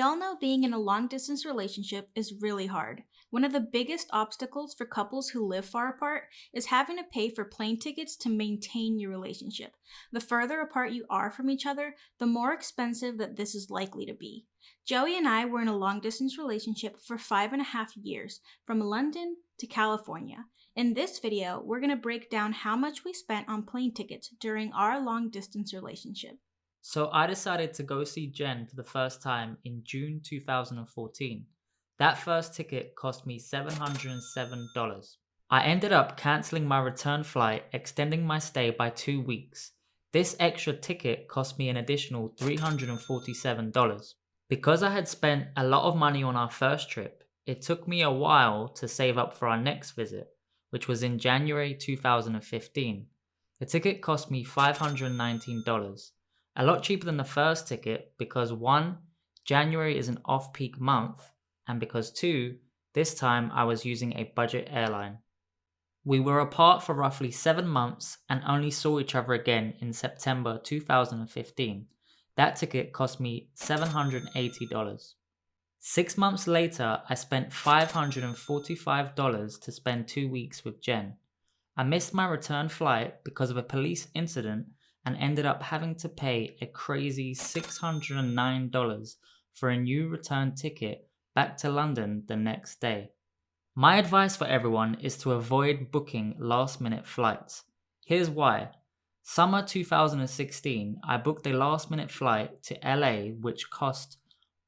We all know being in a long distance relationship is really hard. One of the biggest obstacles for couples who live far apart is having to pay for plane tickets to maintain your relationship. The further apart you are from each other, the more expensive that this is likely to be. Joey and I were in a long distance relationship for 5.5 years, from London to California. In this video, we're going to break down how much we spent on plane tickets during our long distance relationship. So I decided to go see Jen for the first time in June 2014. That first ticket cost me $707. I ended up cancelling my return flight, extending my stay by 2 weeks. This extra ticket cost me an additional $347. Because I had spent a lot of money on our first trip, it took me a while to save up for our next visit, which was in January 2015. The ticket cost me $519. A lot cheaper than the first ticket because 1, January is an off-peak month, and because 2, this time I was using a budget airline. We were apart for roughly 7 months and only saw each other again in September 2015. That ticket cost me $780. 6 months later, I spent $545 to spend 2 weeks with Jen. I missed my return flight because of a police incident and ended up having to pay a crazy $609 for a new return ticket back to London the next day. My advice for everyone is to avoid booking last-minute flights. Here's why. Summer 2016, I booked a last-minute flight to LA which cost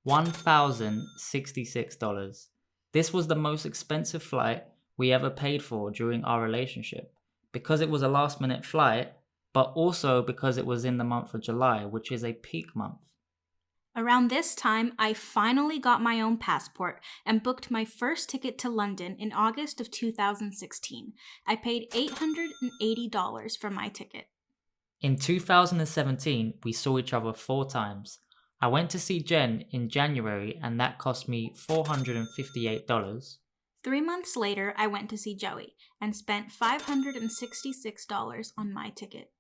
$1,066. This was the most expensive flight we ever paid for during our relationship because it was a last-minute flight, but also because it was in the month of July, which is a peak month. Around this time, I finally got my own passport and booked my first ticket to London in August of 2016. I paid $880 for my ticket. In 2017, we saw each other 4 times. I went to see Jen in January and that cost me $458. 3 months later, I went to see Joey and spent $566 on my ticket.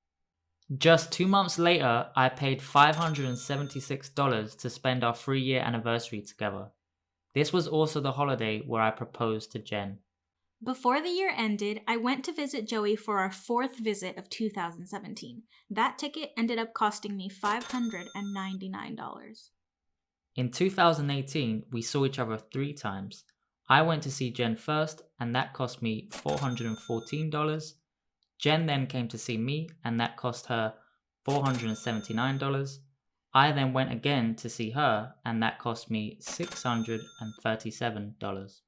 Just 2 months later, I paid $576 to spend our 3-year anniversary together. This was also the holiday where I proposed to Jen. Before the year ended, I went to visit Joey for our 4th visit of 2017. That ticket ended up costing me $599. In 2018, we saw each other 3 times. I went to see Jen first and that cost me $414. Jen then came to see me and that cost her $479. I then went again to see her and that cost me $637.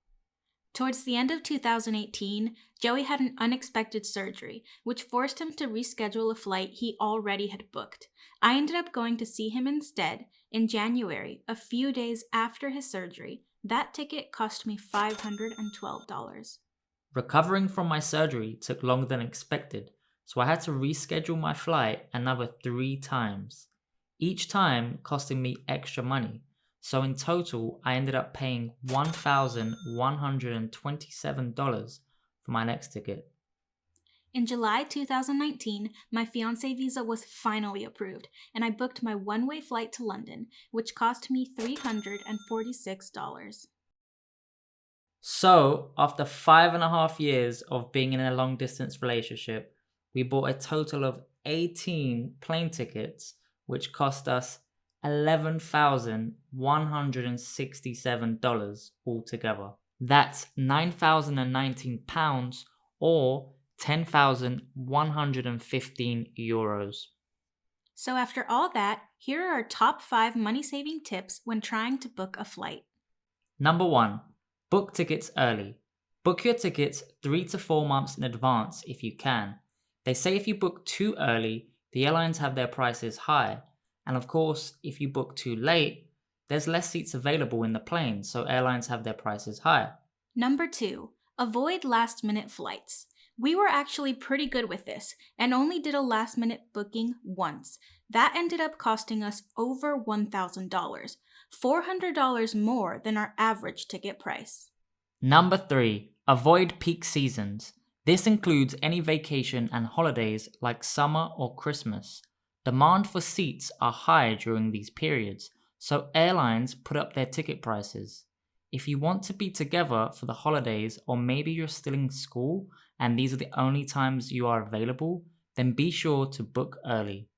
Towards the end of 2018, Joey had an unexpected surgery, which forced him to reschedule a flight he already had booked. I ended up going to see him instead in January, a few days after his surgery. That ticket cost me $512. Recovering from my surgery took longer than expected, so I had to reschedule my flight another 3 times, each time costing me extra money. So in total, I ended up paying $1,127 for my next ticket. In July 2019, my fiancé visa was finally approved, and I booked my one-way flight to London, which cost me $346. So, after 5.5 years of being in a long distance relationship, we bought a total of 18 plane tickets, which cost us $11,167 altogether. That's £9,019 or €10,115. So after all that, here are our top 5 money-saving tips when trying to book a flight. Number 1. Book tickets early. Book your tickets 3 to 4 months in advance if you can. They say if you book too early, the airlines have their prices high. And of course, if you book too late, there's less seats available in the plane, so airlines have their prices high. Number 2. Avoid last-minute flights. We were actually pretty good with this and only did a last-minute booking once. That ended up costing us over $1,000, $400 more than our average ticket price. Number 3. Avoid peak seasons. This includes any vacation and holidays like summer or Christmas. Demand for seats are high during these periods, So airlines put up their ticket prices. If you want to be together for the holidays, or maybe you're still in school and these are the only times you are available, then be sure to book early.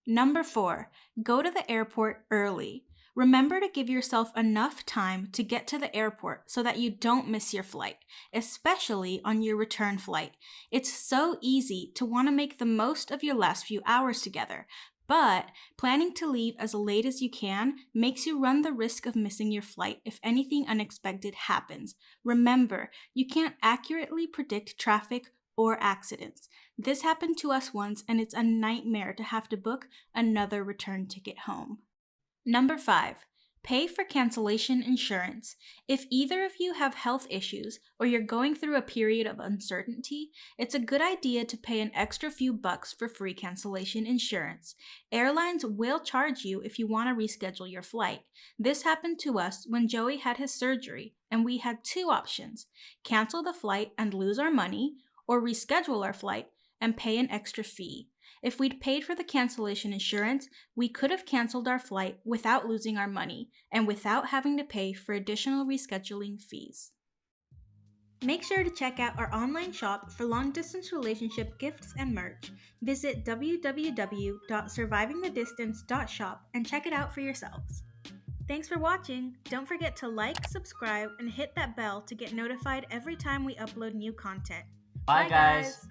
Number 4, go to the airport early. Remember to give yourself enough time to get to the airport so that you don't miss your flight, especially on your return flight. It's so easy to want to make the most of your last few hours together, but planning to leave as late as you can makes you run the risk of missing your flight if anything unexpected happens. Remember, you can't accurately predict traffic or accidents. This happened to us once, and it's a nightmare to have to book another return ticket home. Number 5, pay for cancellation insurance. If either of you have health issues or you're going through a period of uncertainty, it's a good idea to pay an extra few bucks for free cancellation insurance. Airlines will charge you if you want to reschedule your flight. This happened to us when Joey had his surgery, and we had 2 options: cancel the flight and lose our money, or reschedule our flight and pay an extra fee. If we'd paid for the cancellation insurance, we could have canceled our flight without losing our money and without having to pay for additional rescheduling fees. Make sure to check out our online shop for long-distance relationship gifts and merch. Visit www.survivingthedistance.shop and check it out for yourselves. Thanks for watching. Don't forget to like, subscribe, and hit that bell to get notified every time we upload new content. Bye, guys.